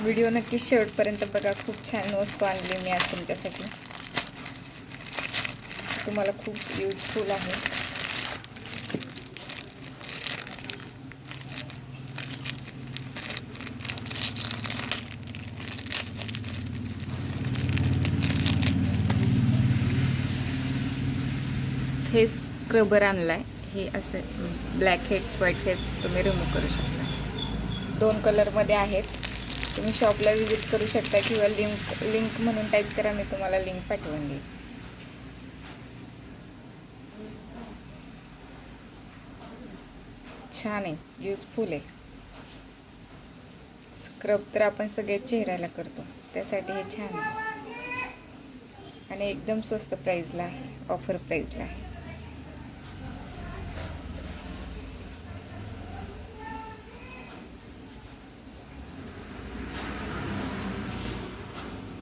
Video नक्की शेवटपर्यंत बघा. खूप छान वस्तू आणली मी आज तुमच्यासाठी. तुम्हाला खूप युजफुल आहे. हे स्क्रबर आणलाय. हे असे ब्लॅक हेड्स व्हाईट हेड्स तुम्ही रिमूव्ह करू शकता. 2 कलरमध्ये आहेत. तुम्ही शॉपला विजिट करू शकता किंवा लिंक म्हणून टाईप करा, मी तुम्हाला लिंक पाठवून देईन. छान आहे, युजफुल आहे. स्क्रब तर आपण सगळे चेहऱ्याला करतो, त्यासाठी हे छान आहे आणि एकदम स्वस्त प्राईजला आहे, ऑफर प्राईजला आहे.